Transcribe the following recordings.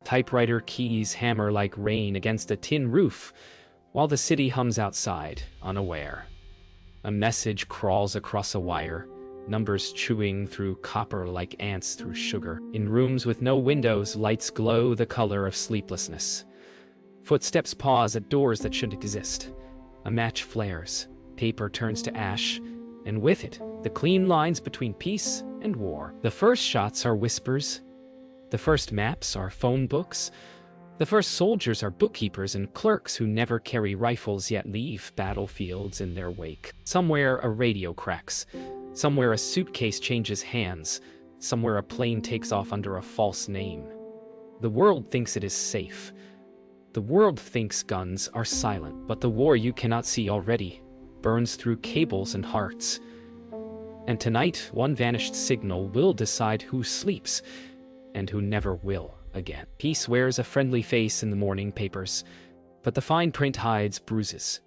Typewriter keys hammer like rain against a tin roof, while the city hums outside, unaware. A message crawls across a wire, numbers chewing through copper like ants through sugar. In rooms with no windows, lights glow the color of sleeplessness. Footsteps pause at doors that shouldn't exist. A match flares, paper turns to ash, and with it, the clean lines between peace and war. The first shots are whispers. The first maps are phone books. The first soldiers are bookkeepers and clerks who never carry rifles yet leave battlefields in their wake. Somewhere a radio cracks. Somewhere a suitcase changes hands. Somewhere a plane takes off under a false name. The world thinks it is safe. The world thinks guns are silent, but the war you cannot see already burns through cables and hearts. And tonight, one vanished signal will decide who sleeps and who never will again. Peace wears a friendly face in the morning papers, but the fine print hides bruises.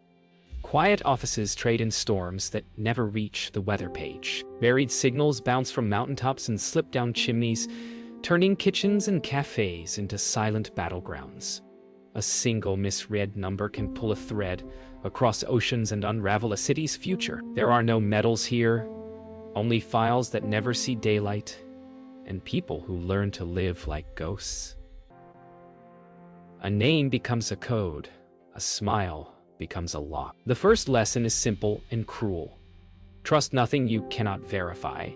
Quiet offices trade in storms that never reach the weather page. Buried signals bounce from mountaintops and slip down chimneys, turning kitchens and cafes into silent battlegrounds. A single misread number can pull a thread across oceans and unravel a city's future. There are no medals here, only files that never see daylight, and people who learn to live like ghosts. A name becomes a code, a smile becomes a lock. The first lesson is simple and cruel. Trust nothing you cannot verify,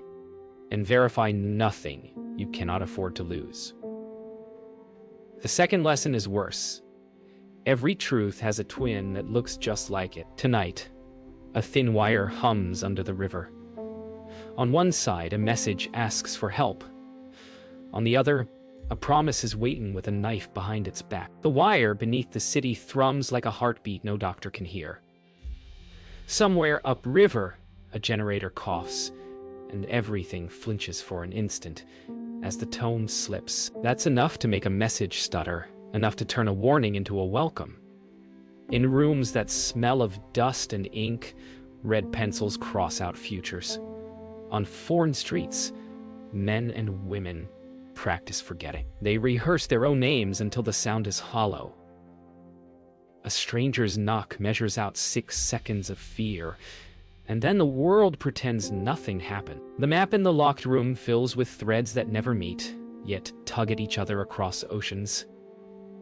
and verify nothing you cannot afford to lose. The second lesson is worse. Every truth has a twin that looks just like it. Tonight, a thin wire hums under the river. On one side, a message asks for help. On the other, a promise is waiting with a knife behind its back. The wire beneath the city thrums like a heartbeat no doctor can hear. Somewhere upriver, a generator coughs, and everything flinches for an instant as the tone slips. That's enough to make a message stutter, enough to turn a warning into a welcome. In rooms that smell of dust and ink, red pencils cross out futures. On foreign streets, men and women practice forgetting. They rehearse their own names until the sound is hollow. A stranger's knock measures out 6 seconds of fear, and then the world pretends nothing happened. The map in the locked room fills with threads that never meet, yet tug at each other across oceans.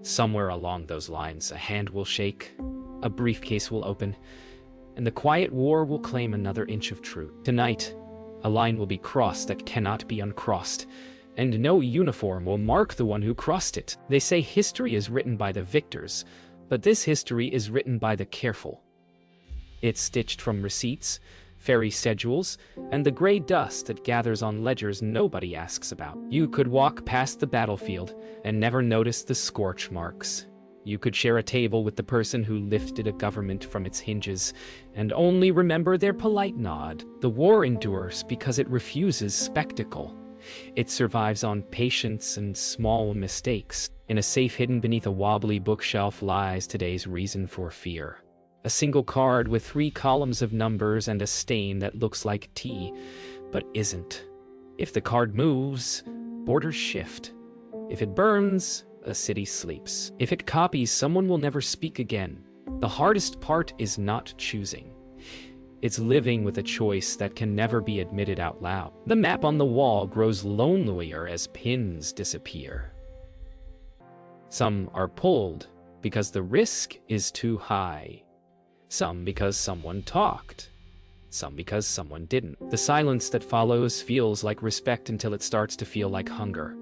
Somewhere along those lines, a hand will shake, a briefcase will open, and the quiet war will claim another inch of truth. Tonight, a line will be crossed that cannot be uncrossed, and no uniform will mark the one who crossed it. They say history is written by the victors, but this history is written by the careful. It's stitched from receipts, ferry schedules, and the gray dust that gathers on ledgers nobody asks about. You could walk past the battlefield and never notice the scorch marks. You could share a table with the person who lifted a government from its hinges and only remember their polite nod. The war endures because it refuses spectacle. It survives on patience and small mistakes. In a safe hidden beneath a wobbly bookshelf lies today's reason for fear. A single card with 3 columns of numbers and a stain that looks like tea, but isn't. If the card moves, borders shift. If it burns, a city sleeps. If it copies, someone will never speak again. The hardest part is not choosing. It's living with a choice that can never be admitted out loud. The map on the wall grows lonelier as pins disappear. Some are pulled because the risk is too high. Some because someone talked. Some because someone didn't. The silence that follows feels like respect until it starts to feel like hunger.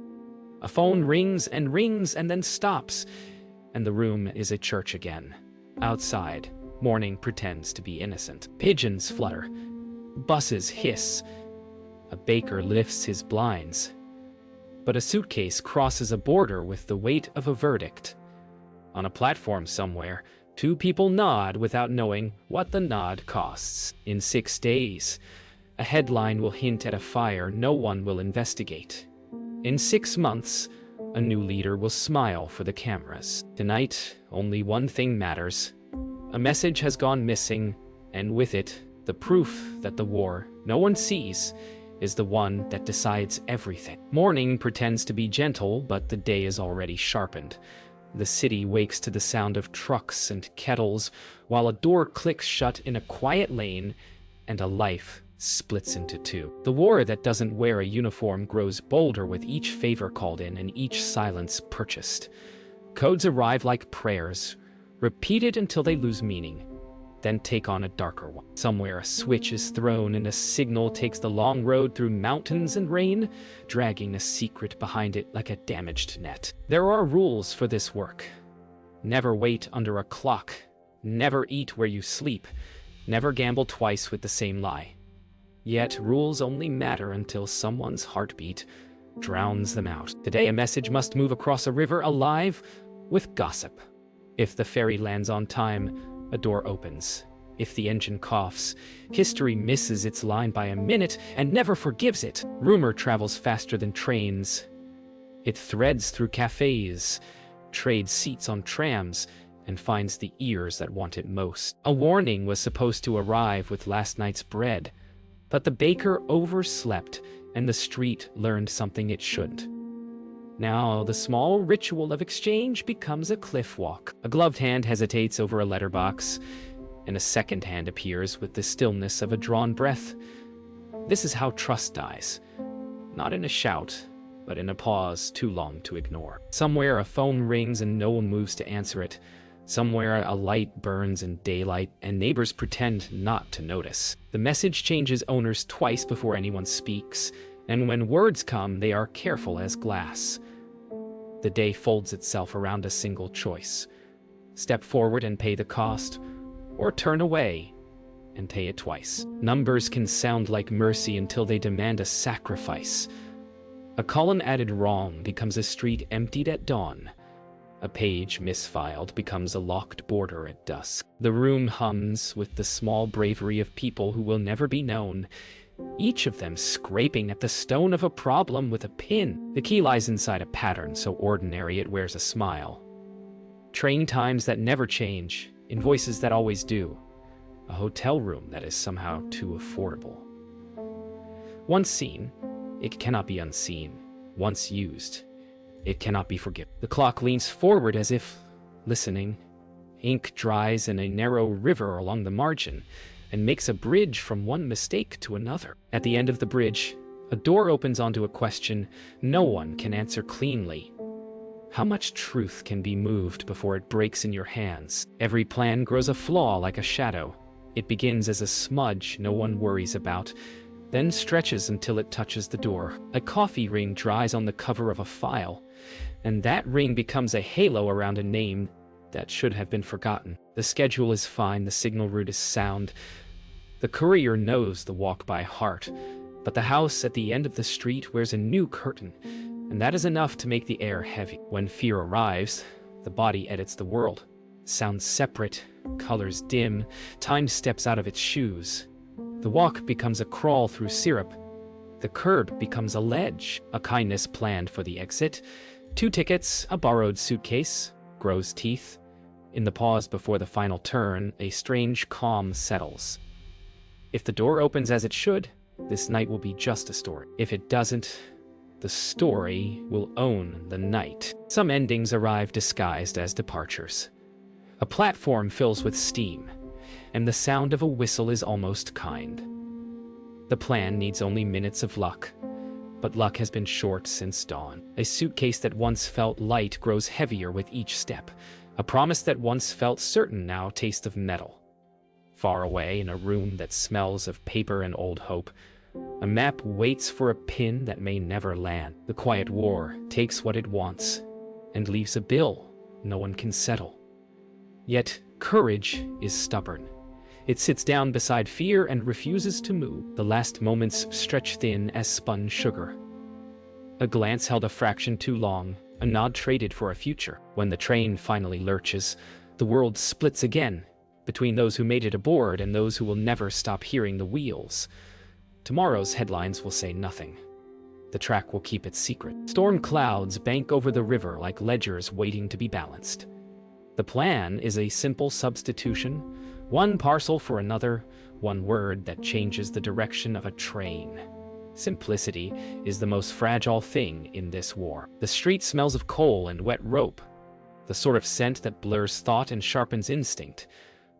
A phone rings and then stops, and the room is a church again. Outside, morning pretends to be innocent. Pigeons flutter. Buses hiss. A baker lifts his blinds. But a suitcase crosses a border with the weight of a verdict. On a platform somewhere, 2 people nod without knowing what the nod costs. In 6 days, a headline will hint at a fire no one will investigate. In 6 months, a new leader will smile for the cameras. Tonight, only one thing matters. A message has gone missing, and with it, the proof that the war no one sees is the one that decides everything. Morning pretends to be gentle, but the day is already sharpened. The city wakes to the sound of trucks and kettles, while a door clicks shut in a quiet lane, and a life splits into two. The war that doesn't wear a uniform grows bolder with each favor called in and each silence purchased. Codes arrive like prayers, repeated until they lose meaning, then take on a darker one. Somewhere a switch is thrown and a signal takes the long road through mountains and rain, dragging a secret behind it like a damaged net. There are rules for this work. Never wait under a clock, never eat where you sleep, never gamble twice with the same lie. Yet rules only matter until someone's heartbeat drowns them out. Today a message must move across a river alive with gossip. If the ferry lands on time, a door opens. If the engine coughs, history misses its line by a minute and never forgives it. Rumor travels faster than trains. It threads through cafes, trades seats on trams, and finds the ears that want it most. A warning was supposed to arrive with last night's bread, but the baker overslept and the street learned something it shouldn't. Now, the small ritual of exchange becomes a cliff walk. A gloved hand hesitates over a letterbox, and a second hand appears with the stillness of a drawn breath. This is how trust dies. Not in a shout, but in a pause too long to ignore. Somewhere a phone rings and no one moves to answer it. Somewhere a light burns in daylight and neighbors pretend not to notice. The message changes owners twice before anyone speaks, and when words come, they are careful as glass. The day folds itself around a single choice. Step forward and pay the cost, or turn away and pay it twice. Numbers can sound like mercy until they demand a sacrifice. A column added wrong becomes a street emptied at dawn. A page misfiled becomes a locked border at dusk. The room hums with the small bravery of people who will never be known, each of them scraping at the stone of a problem with a pin. The key lies inside a pattern so ordinary it wears a smile. Train times that never change, invoices that always do, a hotel room that is somehow too affordable. Once seen, it cannot be unseen. Once used, it cannot be forgiven. The clock leans forward as if listening. Ink dries in a narrow river along the margin, and makes a bridge from one mistake to another. At the end of the bridge, a door opens onto a question no one can answer cleanly. How much truth can be moved before it breaks in your hands? Every plan grows a flaw like a shadow. It begins as a smudge no one worries about, then stretches until it touches the door. A coffee ring dries on the cover of a file, and that ring becomes a halo around a name that should have been forgotten. The schedule is fine, the signal route is sound. The courier knows the walk by heart, but the house at the end of the street wears a new curtain, and that is enough to make the air heavy. When fear arrives, the body edits the world. Sounds separate, colors dim, time steps out of its shoes. The walk becomes a crawl through syrup. The curb becomes a ledge, a kindness planned for the exit. 2 tickets, a borrowed suitcase, grows teeth. In the pause before the final turn, a strange calm settles. If the door opens as it should, this night will be just a story. If it doesn't, the story will own the night. Some endings arrive disguised as departures. A platform fills with steam, and the sound of a whistle is almost kind. The plan needs only minutes of luck, but luck has been short since dawn. A suitcase that once felt light grows heavier with each step. A promise that once felt certain now tastes of metal. Far away, in a room that smells of paper and old hope, a map waits for a pin that may never land. The quiet war takes what it wants and leaves a bill no one can settle. Yet courage is stubborn. It sits down beside fear and refuses to move. The last moments stretch thin as spun sugar. A glance held a fraction too long, a nod traded for a future. When the train finally lurches, the world splits again, between those who made it aboard and those who will never stop hearing the wheels. Tomorrow's headlines will say nothing. The track will keep its secret. Storm clouds bank over the river like ledgers waiting to be balanced. The plan is a simple substitution, one parcel for another, one word that changes the direction of a train. Simplicity is the most fragile thing in this war. The street smells of coal and wet rope, the sort of scent that blurs thought and sharpens instinct.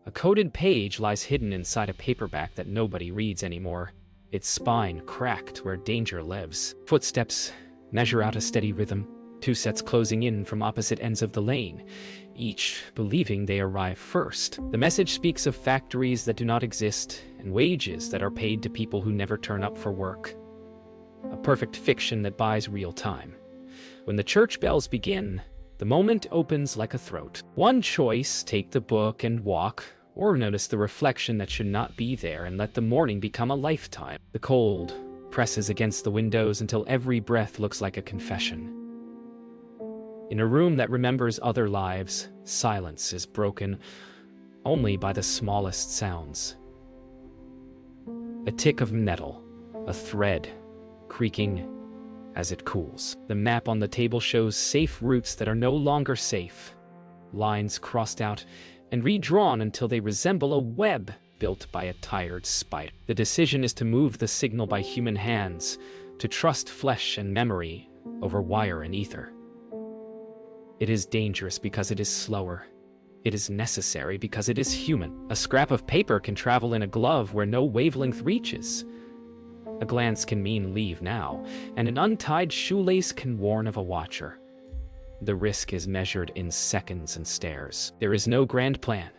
A coded page lies hidden inside a paperback that nobody reads anymore, its spine cracked where danger lives. Footsteps measure out a steady rhythm, two sets closing in from opposite ends of the lane, each believing they arrive first. The message speaks of factories that do not exist and wages that are paid to people who never turn up for work. A perfect fiction that buys real time. When the church bells begin, the moment opens like a throat. One choice, take the book and walk, or notice the reflection that should not be there and let the morning become a lifetime. The cold presses against the windows until every breath looks like a confession. In a room that remembers other lives, silence is broken only by the smallest sounds. A tick of metal, a thread, creaking as it cools. The map on the table shows safe routes that are no longer safe. Lines crossed out and redrawn until they resemble a web built by a tired spider. The decision is to move the signal by human hands, to trust flesh and memory over wire and ether. It is dangerous because it is slower. It is necessary because it is human. A scrap of paper can travel in a glove where no wavelength reaches. A glance can mean leave now, and an untied shoelace can warn of a watcher. The risk is measured in seconds and stares. There is no grand plan,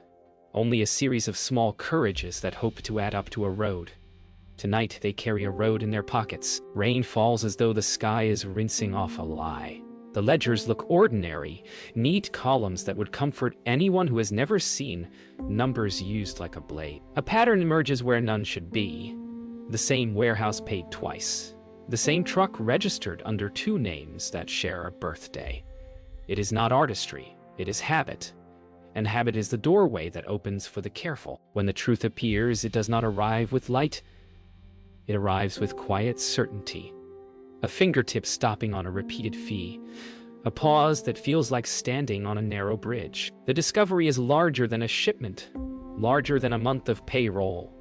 only a series of small courages that hope to add up to a road. Tonight they carry a road in their pockets. Rain falls as though the sky is rinsing off a lie. The ledgers look ordinary, neat columns that would comfort anyone who has never seen numbers used like a blade. A pattern emerges where none should be. The same warehouse paid twice. The same truck registered under two names that share a birthday. It is not artistry, it is habit. And habit is the doorway that opens for the careful. When the truth appears, it does not arrive with light. It arrives with quiet certainty. A fingertip stopping on a repeated fee. A pause that feels like standing on a narrow bridge. The discovery is larger than a shipment, larger than a month of payroll.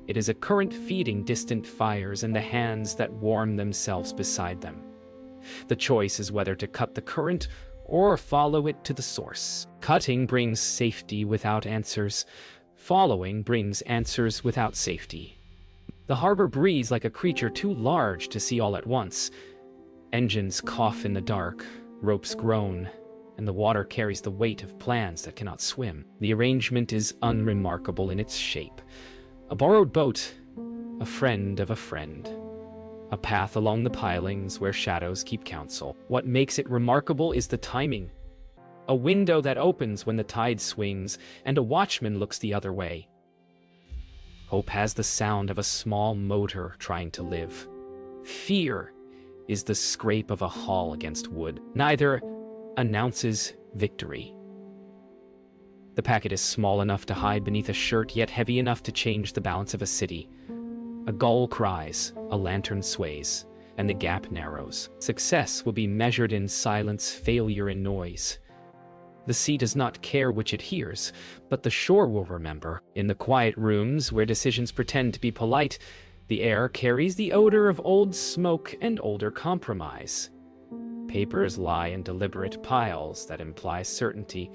It is a current feeding distant fires and the hands that warm themselves beside them. The choice is whether to cut the current or follow it to the source. Cutting brings safety without answers. Following brings answers without safety. The harbor breathes like a creature too large to see all at once. Engines cough in the dark, ropes groan, and the water carries the weight of plans that cannot swim. The arrangement is unremarkable in its shape. A borrowed boat, a friend of a friend. A path along the pilings where shadows keep counsel. What makes it remarkable is the timing. A window that opens when the tide swings, and a watchman looks the other way. Hope has the sound of a small motor trying to live. Fear is the scrape of a hull against wood. Neither announces victory. The packet is small enough to hide beneath a shirt, yet heavy enough to change the balance of a city. A gull cries, a lantern sways, and the gap narrows. Success will be measured in silence, failure in noise. The sea does not care which it hears, but the shore will remember. In the quiet rooms where decisions pretend to be polite, the air carries the odor of old smoke and older compromise. Papers lie in deliberate piles that imply certainty,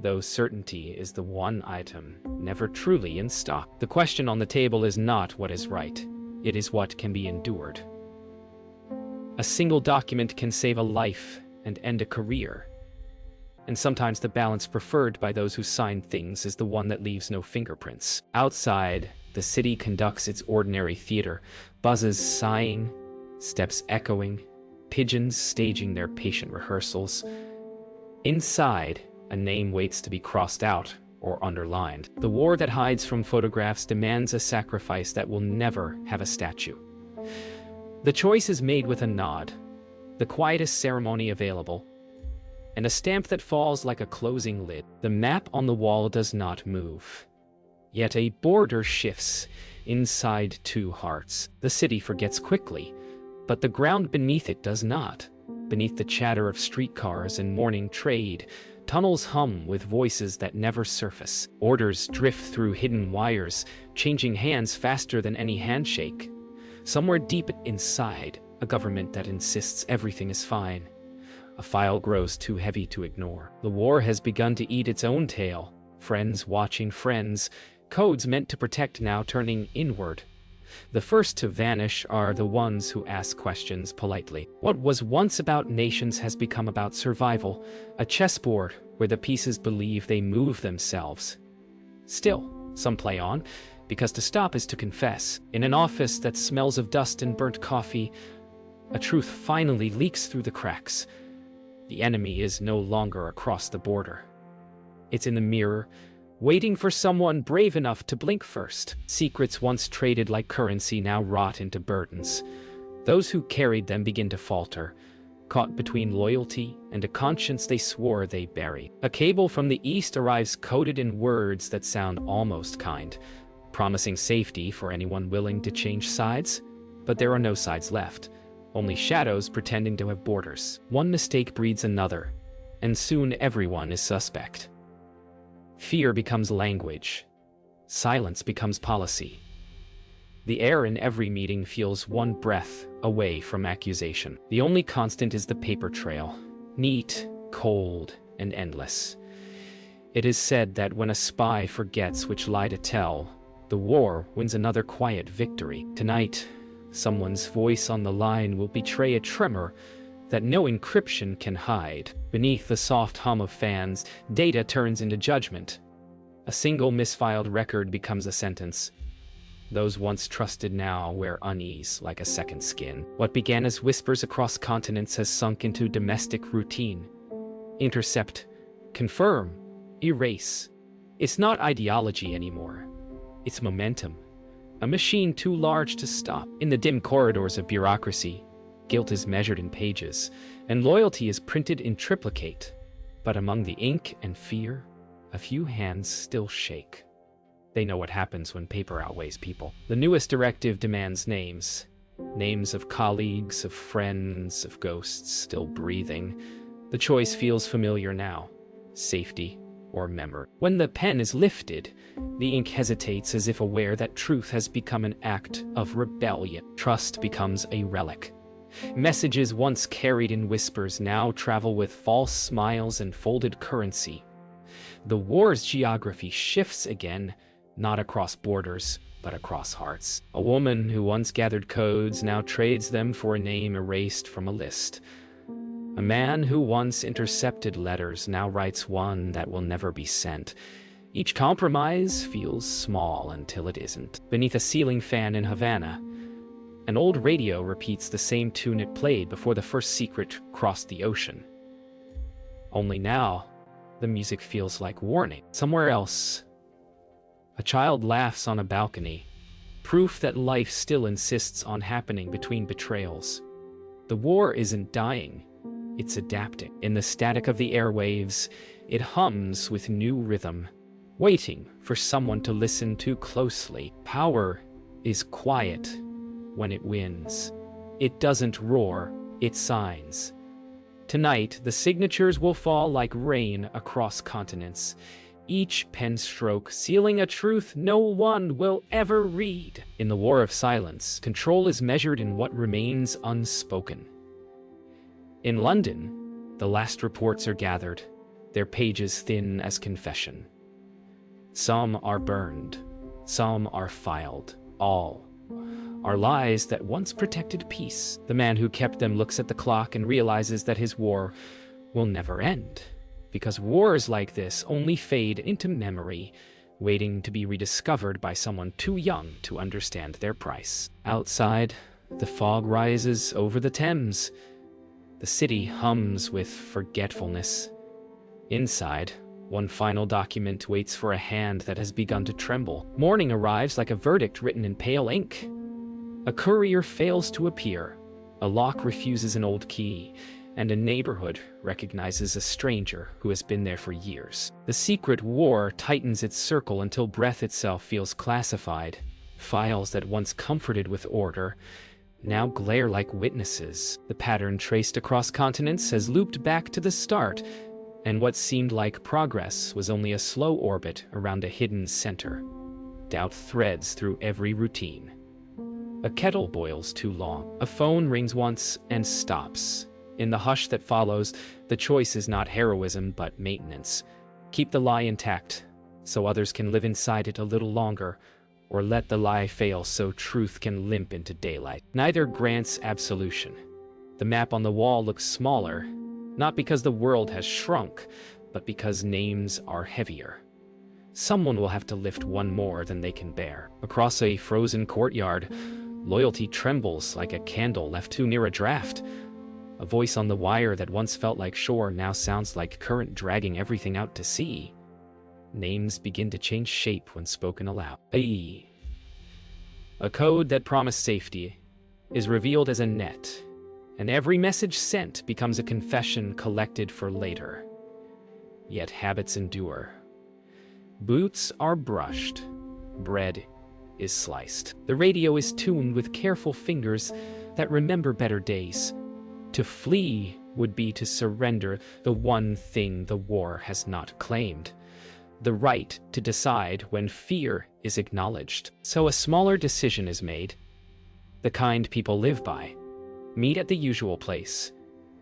though certainty is the one item never truly in stock. The question on the table is not what is right, it is what can be endured. A single document can save a life and end a career. And sometimes the balance preferred by those who sign things is the one that leaves no fingerprints. Outside, the city conducts its ordinary theater, buzzes sighing, steps echoing, pigeons staging their patient rehearsals. Inside, a name waits to be crossed out or underlined. The war that hides from photographs demands a sacrifice that will never have a statue. The choice is made with a nod, the quietest ceremony available, and a stamp that falls like a closing lid. The map on the wall does not move. Yet a border shifts inside two hearts. The city forgets quickly, but the ground beneath it does not. Beneath the chatter of streetcars and morning trade, tunnels hum with voices that never surface. Orders drift through hidden wires, changing hands faster than any handshake. Somewhere deep inside, a government that insists everything is fine. A file grows too heavy to ignore. The war has begun to eat its own tail. Friends watching friends. Codes meant to protect now turning inward. The first to vanish are the ones who ask questions politely. What was once about nations has become about survival, a chessboard where the pieces believe they move themselves. Still, some play on, because to stop is to confess. In an office that smells of dust and burnt coffee, a truth finally leaks through the cracks. The enemy is no longer across the border. It's in the mirror, waiting for someone brave enough to blink first. Secrets once traded like currency now rot into burdens. Those who carried them begin to falter, caught between loyalty and a conscience they swore they buried. A cable from the east arrives coded in words that sound almost kind, promising safety for anyone willing to change sides. But there are no sides left, only shadows pretending to have borders. One mistake breeds another, and soon everyone is suspect. Fear becomes language. Silence becomes policy. The air in every meeting feels one breath away from accusation. The only constant is the paper trail, neat, cold, and endless. It is said that when a spy forgets which lie to tell, the war wins another quiet victory. Tonight, someone's voice on the line will betray a tremor that no encryption can hide. Beneath the soft hum of fans, data turns into judgment. A single misfiled record becomes a sentence. Those once trusted now wear unease like a second skin. What began as whispers across continents has sunk into domestic routine. Intercept, confirm, erase. It's not ideology anymore. It's momentum. A machine too large to stop. In the dim corridors of bureaucracy, guilt is measured in pages, and loyalty is printed in triplicate. But among the ink and fear, a few hands still shake. They know what happens when paper outweighs people. The newest directive demands names. Names of colleagues, of friends, of ghosts still breathing. The choice feels familiar now. Safety or memory. When the pen is lifted, the ink hesitates as if aware that truth has become an act of rebellion. Trust becomes a relic. Messages once carried in whispers now travel with false smiles and folded currency. The war's geography shifts again, not across borders, but across hearts. A woman who once gathered codes now trades them for a name erased from a list. A man who once intercepted letters now writes one that will never be sent. Each compromise feels small until it isn't. Beneath a ceiling fan in Havana, an old radio repeats the same tune it played before the first secret crossed the ocean. Only now, the music feels like warning. Somewhere else, a child laughs on a balcony, proof that life still insists on happening between betrayals. The war isn't dying, it's adapting. In the static of the airwaves, it hums with new rhythm, waiting for someone to listen too closely. Power is quiet when it wins. It doesn't roar, it signs. Tonight, the signatures will fall like rain across continents, each pen stroke sealing a truth no one will ever read. In the war of silence, control is measured in what remains unspoken. In London, the last reports are gathered, their pages thin as confession. Some are burned, some are filed, all are lies that once protected peace. The man who kept them looks at the clock and realizes that his war will never end, because wars like this only fade into memory, waiting to be rediscovered by someone too young to understand their price. Outside, the fog rises over the Thames. The city hums with forgetfulness. Inside, one final document waits for a hand that has begun to tremble. Morning arrives like a verdict written in pale ink. A courier fails to appear, a lock refuses an old key, and a neighborhood recognizes a stranger who has been there for years. The secret war tightens its circle until breath itself feels classified. Files that once comforted with order now glare like witnesses. The pattern traced across continents has looped back to the start, and what seemed like progress was only a slow orbit around a hidden center. Doubt threads through every routine. A kettle boils too long. A phone rings once and stops. In the hush that follows, the choice is not heroism but maintenance. Keep the lie intact, so others can live inside it a little longer, or let the lie fail so truth can limp into daylight. Neither grants absolution. The map on the wall looks smaller, not because the world has shrunk, but because names are heavier. Someone will have to lift one more than they can bear. Across a frozen courtyard, loyalty trembles like a candle left too near a draft. A voice on the wire that once felt like shore now sounds like current dragging everything out to sea. Names begin to change shape when spoken aloud. A code that promised safety is revealed as a net, and every message sent becomes a confession collected for later. Yet habits endure. Boots are brushed. Bread is sliced. The radio is tuned with careful fingers that remember better days. To flee would be to surrender the one thing the war has not claimed. The right to decide when fear is acknowledged. So a smaller decision is made. The kind people live by. Meet at the usual place.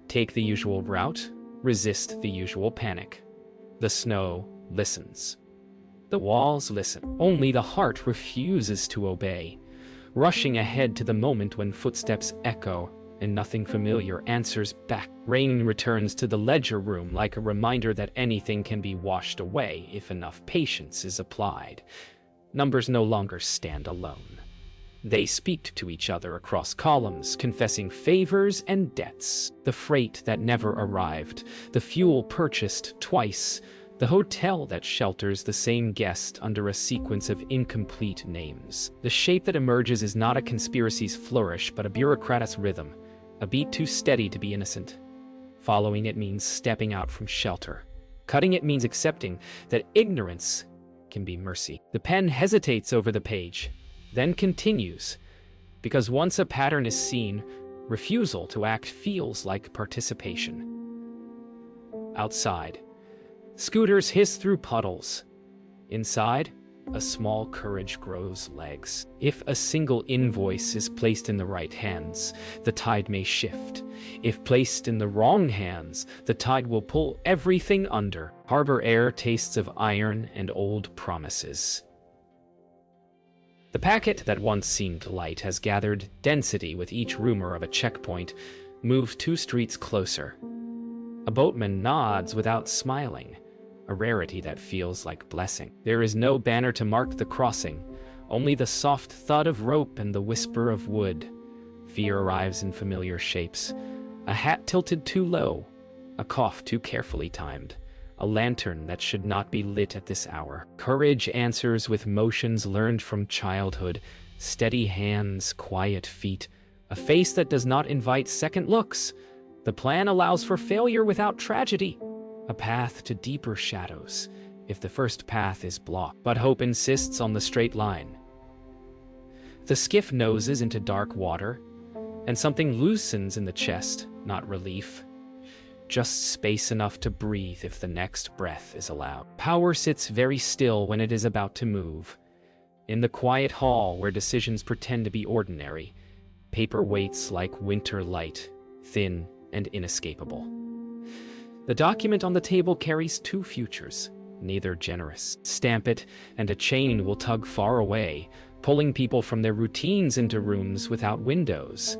Take the usual route. Resist the usual panic. The snow listens. The walls listen. Only the heart refuses to obey, rushing ahead to the moment when footsteps echo and nothing familiar answers back. Rain returns to the ledger room like a reminder that anything can be washed away if enough patience is applied. Numbers no longer stand alone. They speak to each other across columns, confessing favors and debts. The freight that never arrived, the fuel purchased twice, the hotel that shelters the same guest under a sequence of incomplete names. The shape that emerges is not a conspiracy's flourish, but a bureaucrat's rhythm, a beat too steady to be innocent. Following it means stepping out from shelter. Cutting it means accepting that ignorance can be mercy. The pen hesitates over the page, then continues, because once a pattern is seen, refusal to act feels like participation. Outside, scooters hiss through puddles. Inside, a small courage grows legs. If a single invoice is placed in the right hands, the tide may shift. If placed in the wrong hands, the tide will pull everything under. Harbor air tastes of iron and old promises. The packet that once seemed light has gathered density with each rumor of a checkpoint, moved 2 streets closer. A boatman nods without smiling, a rarity that feels like blessing. There is no banner to mark the crossing, only the soft thud of rope and the whisper of wood. Fear arrives in familiar shapes. A hat tilted too low, a cough too carefully timed, a lantern that should not be lit at this hour. Courage answers with motions learned from childhood, steady hands, quiet feet, a face that does not invite second looks. The plan allows for failure without tragedy, a path to deeper shadows if the first path is blocked. But hope insists on the straight line. The skiff noses into dark water, and something loosens in the chest, not relief. Just space enough to breathe if the next breath is allowed. Power sits very still when it is about to move. In the quiet hall where decisions pretend to be ordinary, paper waits like winter light, thin and inescapable. The document on the table carries 2 futures, neither generous. Stamp it, and a chain will tug far away, pulling people from their routines into rooms without windows.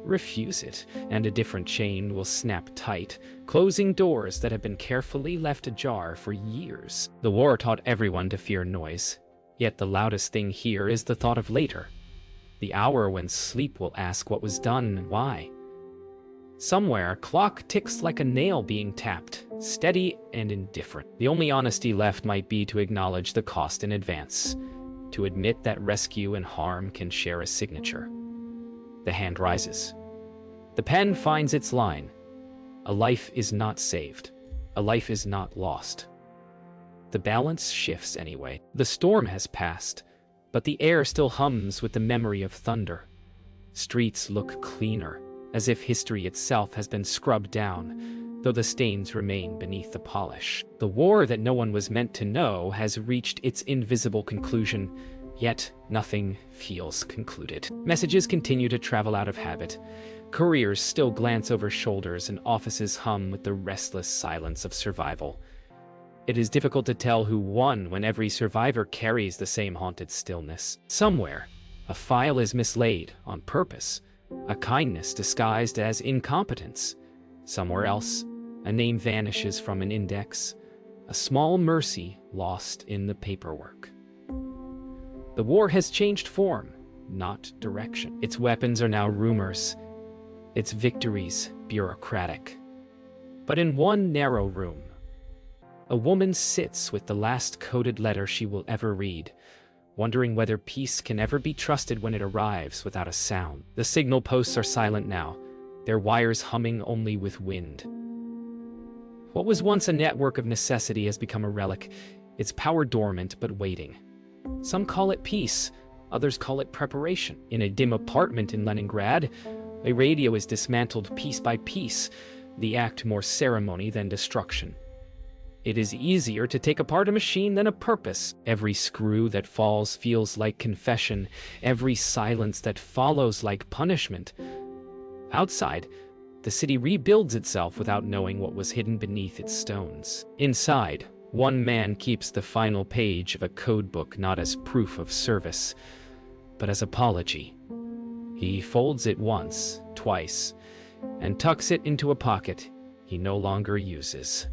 Refuse it, and a different chain will snap tight, closing doors that have been carefully left ajar for years. The war taught everyone to fear noise, yet the loudest thing here is the thought of later. The hour when sleep will ask what was done and why. Somewhere, a clock ticks like a nail being tapped, steady and indifferent. The only honesty left might be to acknowledge the cost in advance, to admit that rescue and harm can share a signature. The hand rises. The pen finds its line. A life is not saved. A life is not lost. The balance shifts anyway. The storm has passed, but the air still hums with the memory of thunder. Streets look cleaner, as if history itself has been scrubbed down, though the stains remain beneath the polish. The war that no one was meant to know has reached its invisible conclusion, Yet, nothing feels concluded. Messages continue to travel out of habit. Couriers still glance over shoulders and offices hum with the restless silence of survival. It is difficult to tell who won when every survivor carries the same haunted stillness. Somewhere, a file is mislaid on purpose, a kindness disguised as incompetence. Somewhere else, a name vanishes from an index, a small mercy lost in the paperwork. The war has changed form, not direction. Its weapons are now rumors, its victories bureaucratic. But in one narrow room, a woman sits with the last coded letter she will ever read, wondering whether peace can ever be trusted when it arrives without a sound. The signal posts are silent now, their wires humming only with wind. What was once a network of necessity has become a relic, its power dormant but waiting. Some call it peace, others call it preparation. In a dim apartment in Leningrad, a radio is dismantled piece by piece, the act more ceremony than destruction. It is easier to take apart a machine than a purpose. Every screw that falls feels like confession, every silence that follows like punishment. Outside, the city rebuilds itself without knowing what was hidden beneath its stones. Inside, one man keeps the final page of a codebook not as proof of service, but as apology. He folds it once, twice, and tucks it into a pocket he no longer uses.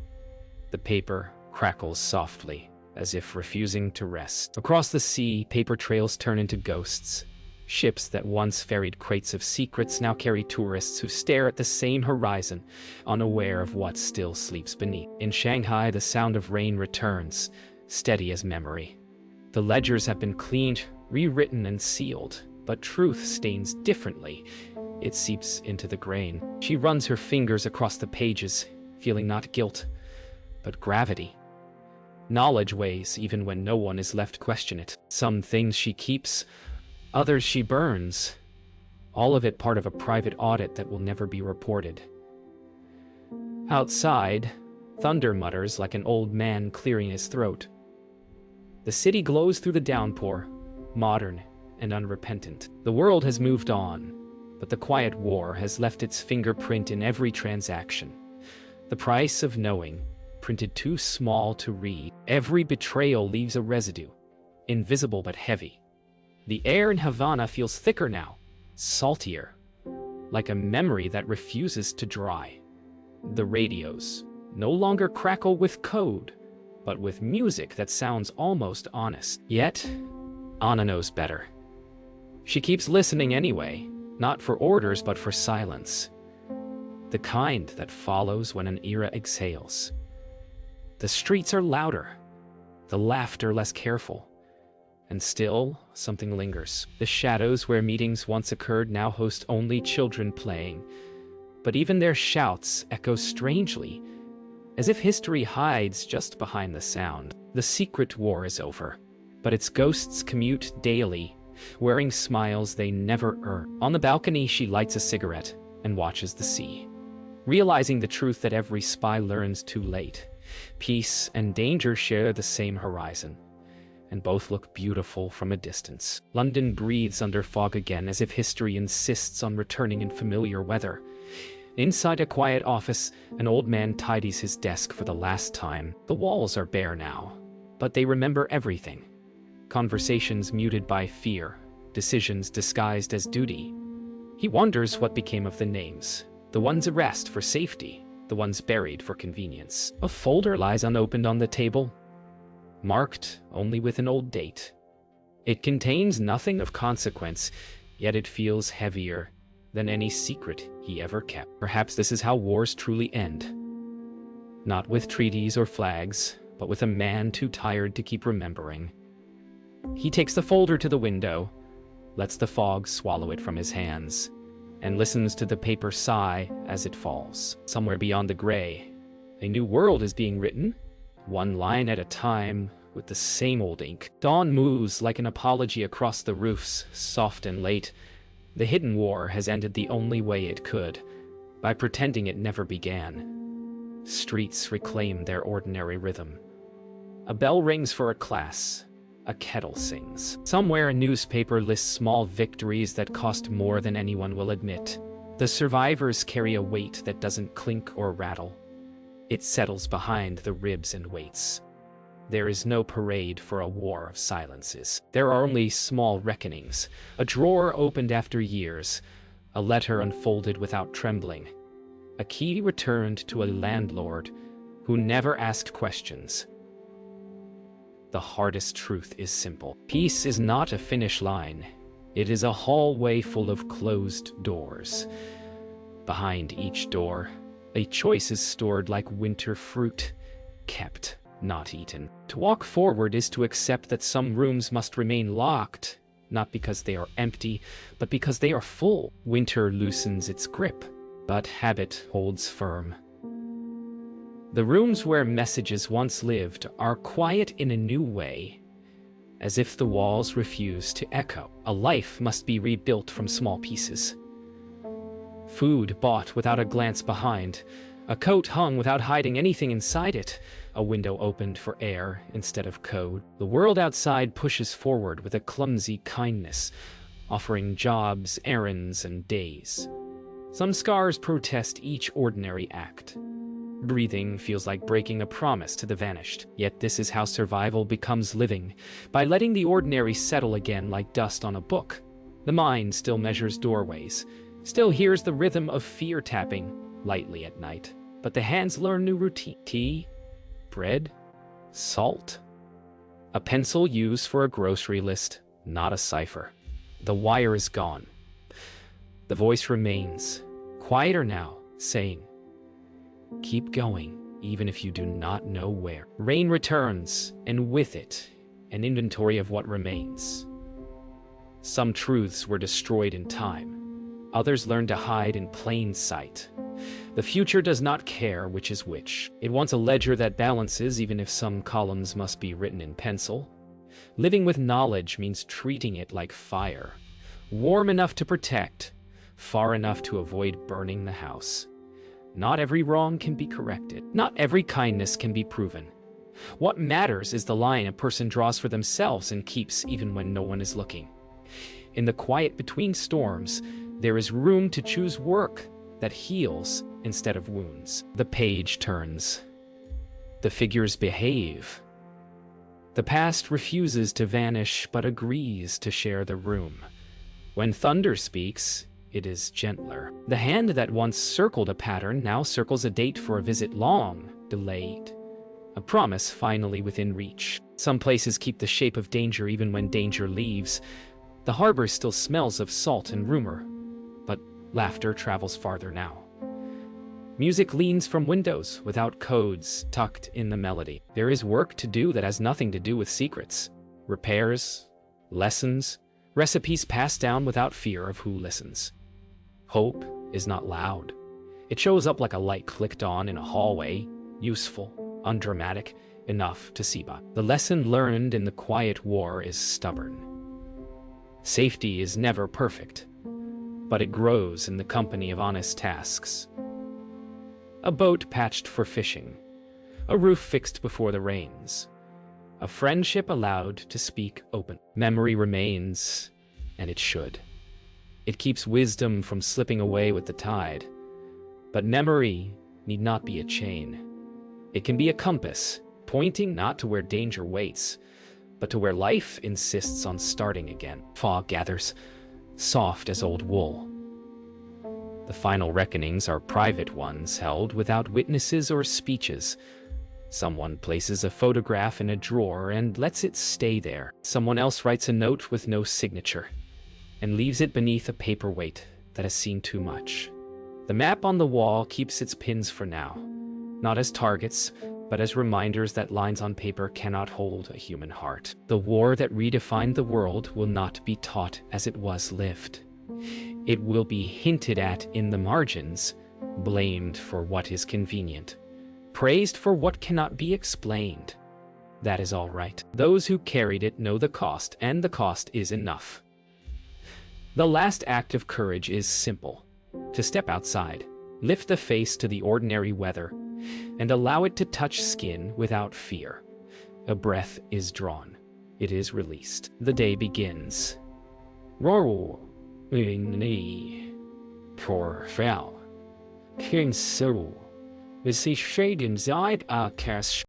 The paper crackles softly, as if refusing to rest. Across the sea, paper trails turn into ghosts. Ships that once ferried crates of secrets now carry tourists who stare at the same horizon, unaware of what still sleeps beneath. In Shanghai, the sound of rain returns, steady as memory. The ledgers have been cleaned, rewritten, and sealed, but truth stains differently. It seeps into the grain. She runs her fingers across the pages, feeling not guilt, but gravity. Knowledge weighs even when no one is left to question it. Some things she keeps, others she burns. All of it part of a private audit that will never be reported. Outside, thunder mutters like an old man clearing his throat. The city glows through the downpour, modern and unrepentant. The world has moved on, but the quiet war has left its fingerprint in every transaction. The price of knowing, printed too small to read. Every betrayal leaves a residue, invisible but heavy. The air in Havana feels thicker now, saltier, like a memory that refuses to dry. The radios no longer crackle with code, but with music that sounds almost honest. Yet, Anna knows better. She keeps listening anyway, not for orders but for silence. The kind that follows when an era exhales. The streets are louder, the laughter less careful, and still something lingers. The shadows where meetings once occurred now host only children playing, but even their shouts echo strangely, as if history hides just behind the sound. The secret war is over, but its ghosts commute daily, wearing smiles they never earn. On the balcony, she lights a cigarette and watches the sea, realizing the truth that every spy learns too late. Peace and danger share the same horizon, and both look beautiful from a distance. London breathes under fog again, as if history insists on returning in familiar weather. Inside a quiet office, an old man tidies his desk for the last time. The walls are bare now, but they remember everything. Conversations muted by fear, decisions disguised as duty. He wonders what became of the names, the ones erased for safety, the ones buried for convenience. A folder lies unopened on the table, marked only with an old date. It contains nothing of consequence, yet it feels heavier than any secret he ever kept. Perhaps this is how wars truly end. Not with treaties or flags, but with a man too tired to keep remembering. He takes the folder to the window, lets the fog swallow it from his hands, and listens to the paper sigh as it falls. Somewhere beyond the gray, a new world is being written, one line at a time, with the same old ink. Dawn moves like an apology across the roofs, soft and late. The hidden war has ended the only way it could, by pretending it never began. Streets reclaim their ordinary rhythm. A bell rings for a class. A kettle sings. Somewhere a newspaper lists small victories that cost more than anyone will admit. The survivors carry a weight that doesn't clink or rattle. It settles behind the ribs and waits. There is no parade for a war of silences. There are only small reckonings. A drawer opened after years. A letter unfolded without trembling. A key returned to a landlord who never asked questions. The hardest truth is simple. Peace is not a finish line. It is a hallway full of closed doors. Behind each door, a choice is stored like winter fruit, kept, not eaten. To walk forward is to accept that some rooms must remain locked, not because they are empty, but because they are full. Winter loosens its grip, but habit holds firm. The rooms where messages once lived are quiet in a new way, as if the walls refuse to echo. A life must be rebuilt from small pieces. Food bought without a glance behind, a coat hung without hiding anything inside it, a window opened for air instead of code. The world outside pushes forward with a clumsy kindness, offering jobs, errands, and days. Some scars protest each ordinary act. Breathing feels like breaking a promise to the vanished. Yet this is how survival becomes living, by letting the ordinary settle again like dust on a book. The mind still measures doorways, still hears the rhythm of fear tapping lightly at night. But the hands learn new routine. Tea, bread, salt. A pencil used for a grocery list, not a cipher. The wire is gone. The voice remains, quieter now, saying, "Keep going, even if you do not know where." Rain returns, and with it, an inventory of what remains. Some truths were destroyed in time. Others learned to hide in plain sight. The future does not care which is which. It wants a ledger that balances, even if some columns must be written in pencil. Living with knowledge means treating it like fire, warm enough to protect, far enough to avoid burning the house. Not every wrong can be corrected. Not every kindness can be proven. What matters is the line a person draws for themselves and keeps even when no one is looking. In the quiet between storms, there is room to choose work that heals instead of wounds. The page turns. The figures behave. The past refuses to vanish but agrees to share the room. When thunder speaks, it is gentler. The hand that once circled a pattern now circles a date for a visit long delayed. A promise finally within reach. Some places keep the shape of danger even when danger leaves. The harbor still smells of salt and rumor, but laughter travels farther now. Music leans from windows without codes tucked in the melody. There is work to do that has nothing to do with secrets. Repairs, lessons, recipes passed down without fear of who listens. Hope is not loud. It shows up like a light clicked on in a hallway, useful, undramatic, enough to see by. The lesson learned in the quiet war is stubborn. Safety is never perfect, but it grows in the company of honest tasks. A boat patched for fishing, a roof fixed before the rains, a friendship allowed to speak open. Memory remains, and it should. It keeps wisdom from slipping away with the tide. But memory need not be a chain. It can be a compass, pointing not to where danger waits, but to where life insists on starting again. Fog gathers, soft as old wool. The final reckonings are private ones held without witnesses or speeches. Someone places a photograph in a drawer and lets it stay there. Someone else writes a note with no signature and leaves it beneath a paperweight that has seen too much. The map on the wall keeps its pins for now, not as targets, but as reminders that lines on paper cannot hold a human heart. The war that redefined the world will not be taught as it was lived. It will be hinted at in the margins, blamed for what is convenient, praised for what cannot be explained. That is all right. Those who carried it know the cost, and the cost is enough. The last act of courage is simple: to step outside, lift the face to the ordinary weather, and allow it to touch skin without fear. A breath is drawn, it is released. The day begins. Roll in the poor fell. King Cyril. Is he shade inside a cash